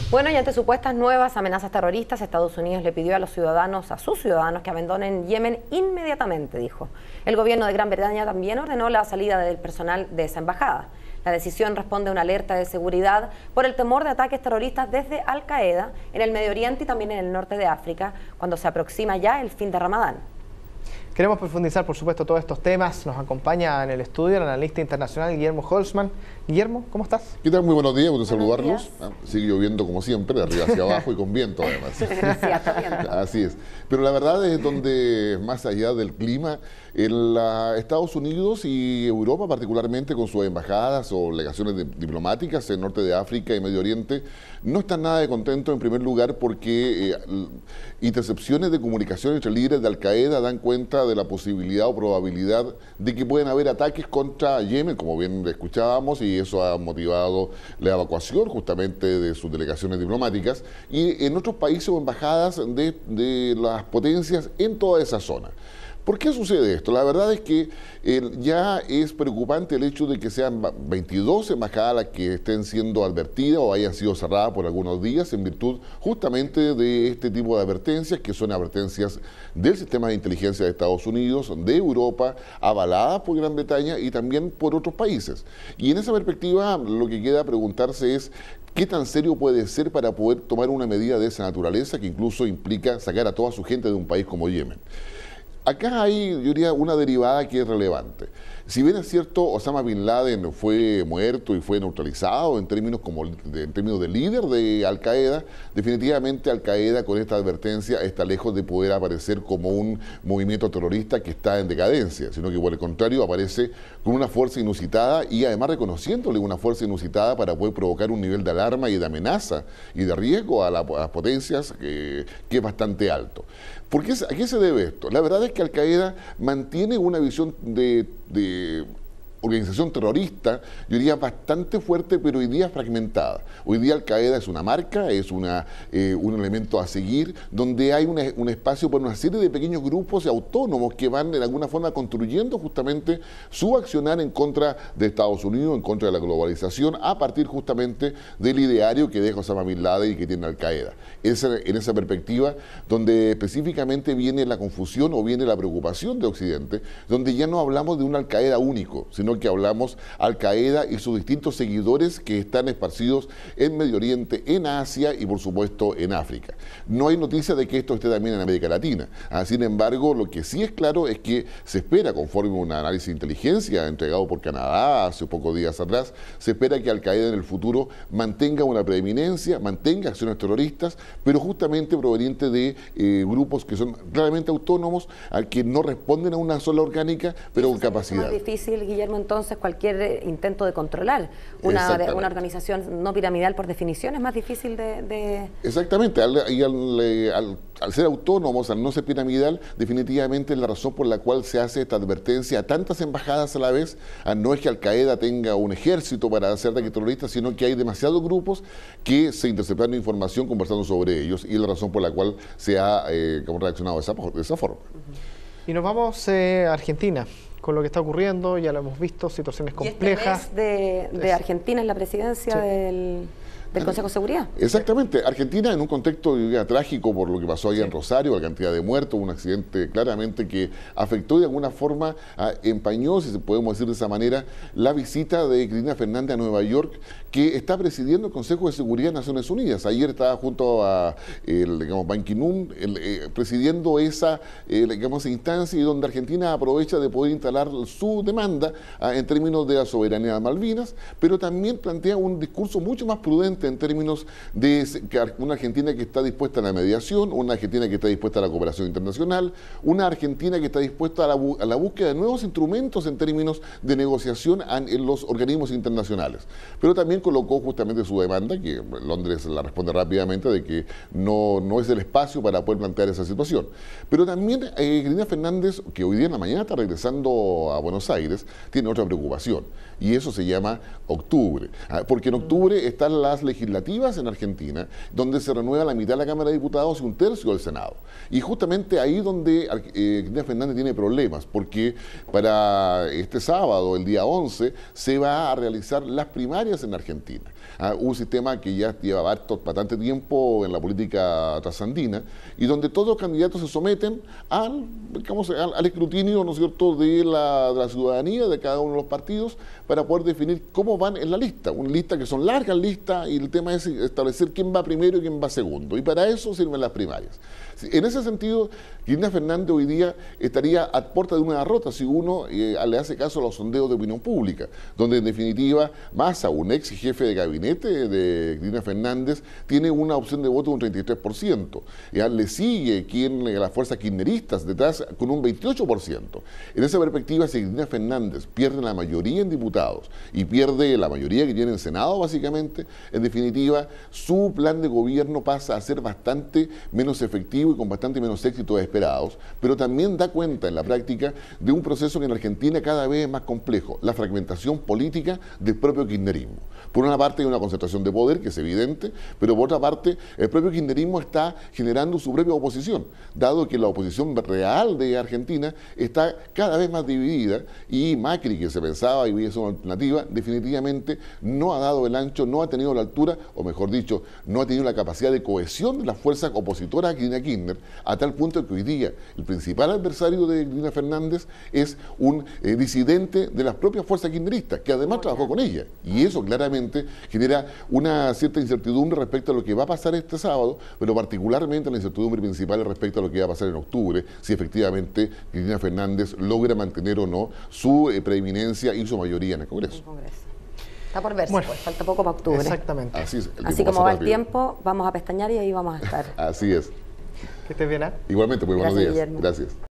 Bueno, y ante supuestas nuevas amenazas terroristas, Estados Unidos le pidió a sus ciudadanos que abandonen Yemen inmediatamente, dijo. El gobierno de Gran Bretaña también ordenó la salida del personal de esa embajada. La decisión responde a una alerta de seguridad por el temor de ataques terroristas desde Al-Qaeda en el Medio Oriente y también en el norte de África, cuando se aproxima ya el fin de Ramadán. Queremos profundizar, por supuesto, todos estos temas. Nos acompaña en el estudio el analista internacional Guillermo Holzman. Guillermo, ¿cómo estás? ¿Qué tal? Muy buenos días, gusto saludarlos. Sigue lloviendo como siempre, de arriba hacia abajo y con viento además. Sí, está viento. Así es. Pero la verdad es donde, más allá del clima, Estados Unidos y Europa, particularmente con sus embajadas o legaciones diplomáticas en norte de África y Medio Oriente, no están nada de contentos, en primer lugar, porque intercepciones de comunicación entre líderes de Al-Qaeda dan cuenta de la posibilidad o probabilidad de que pueden haber ataques contra Yemen, como bien escuchábamos, y eso ha motivado la evacuación justamente de sus delegaciones diplomáticas y en otros países o embajadas de las potencias en toda esa zona. ¿Por qué sucede esto? La verdad es que ya es preocupante el hecho de que sean 22 embajadas las que estén siendo advertidas o hayan sido cerradas por algunos días en virtud justamente de este tipo de advertencias, que son advertencias del sistema de inteligencia de Estados Unidos, de Europa, avaladas por Gran Bretaña y también por otros países. Y en esa perspectiva lo que queda preguntarse es ¿qué tan serio puede ser para poder tomar una medida de esa naturaleza que incluso implica sacar a toda su gente de un país como Yemen? Acá hay, yo diría, una derivada que es relevante. Si bien es cierto, Osama Bin Laden fue muerto y fue neutralizado en términos de líder de Al-Qaeda, definitivamente Al-Qaeda con esta advertencia está lejos de poder aparecer como un movimiento terrorista que está en decadencia, sino que por el contrario aparece con una fuerza inusitada y además reconociéndole una fuerza inusitada para poder provocar un nivel de alarma y de amenaza y de riesgo a las potencias que es bastante alto. ¿A qué se debe esto? La verdad es que Al-Qaeda mantiene una visión de organización terrorista, yo diría bastante fuerte, pero hoy día fragmentada. Hoy día Al-Qaeda es una marca, es un elemento a seguir, donde hay un espacio para una serie de pequeños grupos autónomos que van de alguna forma construyendo justamente su accionar en contra de Estados Unidos, en contra de la globalización, a partir justamente del ideario que deja Osama Bin Laden y que tiene Al-Qaeda. En esa perspectiva, donde específicamente viene la confusión o viene la preocupación de Occidente, donde ya no hablamos de un Al-Qaeda único, sino que hablamos Al-Qaeda y sus distintos seguidores que están esparcidos en Medio Oriente, en Asia y por supuesto en África. No hay noticia de que esto esté también en América Latina. Sin embargo, lo que sí es claro es que se espera, conforme un análisis de inteligencia entregado por Canadá hace pocos días atrás, se espera que Al-Qaeda en el futuro mantenga una preeminencia, mantenga acciones terroristas, pero justamente proveniente de grupos que son claramente autónomos, que no responden a una sola orgánica, pero con capacidad. Es más difícil, Guillermo, entonces cualquier intento de controlar una organización no piramidal por definición es más difícil de... Exactamente, al ser autónomos, al no ser piramidal, definitivamente es la razón por la cual se hace esta advertencia a tantas embajadas a la vez. No es que Al-Qaeda tenga un ejército para hacer ataques terroristas, sino que hay demasiados grupos que se interceptan información conversando sobre ellos y es la razón por la cual se ha reaccionado de esa forma. Y nos vamos a Argentina. Con lo que está ocurriendo, ya lo hemos visto, situaciones complejas. Y este mes de Argentina en la presidencia del Consejo de Seguridad. Exactamente. Argentina en un contexto trágico por lo que pasó allá en Rosario, la cantidad de muertos, un accidente claramente que afectó de alguna forma, empañó, si podemos decir de esa manera, la visita de Cristina Fernández a Nueva York, que está presidiendo el Consejo de Seguridad de Naciones Unidas. Ayer estaba junto a Ban Ki-moon presidiendo esa instancia y donde Argentina aprovecha de poder instalar su demanda en términos de la soberanía de Malvinas, pero también plantea un discurso mucho más prudente en términos de una Argentina que está dispuesta a la mediación, una Argentina que está dispuesta a la cooperación internacional, una Argentina que está dispuesta a la búsqueda de nuevos instrumentos en términos de negociación en los organismos internacionales. Pero también colocó justamente su demanda, que Londres la responde rápidamente, de que no es el espacio para poder plantear esa situación. Pero también Cristina Fernández, que hoy día en la mañana está regresando a Buenos Aires, tiene otra preocupación, y eso se llama octubre. Porque en octubre están las legislativas en Argentina, donde se renueva la mitad de la Cámara de Diputados y un tercio del Senado. Y justamente ahí donde Cristina Fernández tiene problemas, porque para este sábado, el día 11, se va a realizar las primarias en Argentina. Un sistema que ya lleva bastante tiempo en la política trasandina y donde todos los candidatos se someten al escrutinio, ¿no es cierto?, de la ciudadanía de cada uno de los partidos para poder definir cómo van en la lista. Una lista que son largas listas y el tema es establecer quién va primero y quién va segundo. Y para eso sirven las primarias. En ese sentido, Cristina Fernández hoy día estaría a puerta de una derrota si uno le hace caso a los sondeos de opinión pública, donde en definitiva Massa, un ex jefe de gabinete de Cristina Fernández, tiene una opción de voto de un 33%. Le sigue las fuerzas kirchneristas detrás con un 28%. En esa perspectiva, si Cristina Fernández pierde la mayoría en diputados y pierde la mayoría que tiene en el Senado, básicamente, en definitiva, su plan de gobierno pasa a ser bastante menos efectivo y con bastante menos éxitos esperados, pero también da cuenta en la práctica de un proceso que en Argentina cada vez es más complejo, la fragmentación política del propio kirchnerismo. Por una parte hay una concentración de poder que es evidente, pero por otra parte el propio kirchnerismo está generando su propia oposición, dado que la oposición real de Argentina está cada vez más dividida y Macri, que se pensaba y veía una alternativa, definitivamente no ha dado el ancho, no ha tenido la altura, o mejor dicho, no ha tenido la capacidad de cohesión de las fuerzas opositoras a Cristina Kirchner, a tal punto que hoy día el principal adversario de Cristina Fernández es un disidente de las propias fuerzas kirchneristas, que además trabajó con ella, y eso claramente genera una cierta incertidumbre respecto a lo que va a pasar este sábado, pero particularmente la incertidumbre principal respecto a lo que va a pasar en octubre, si efectivamente Cristina Fernández logra mantener o no su preeminencia y su mayoría en el Congreso. Está por verse, bueno, pues, falta poco para octubre. Exactamente. Así como va el tiempo, vamos a pestañear y ahí vamos a estar. Así es. Que estés bien, ¿eh? Igualmente, muy buenos días. Guillermo. Gracias.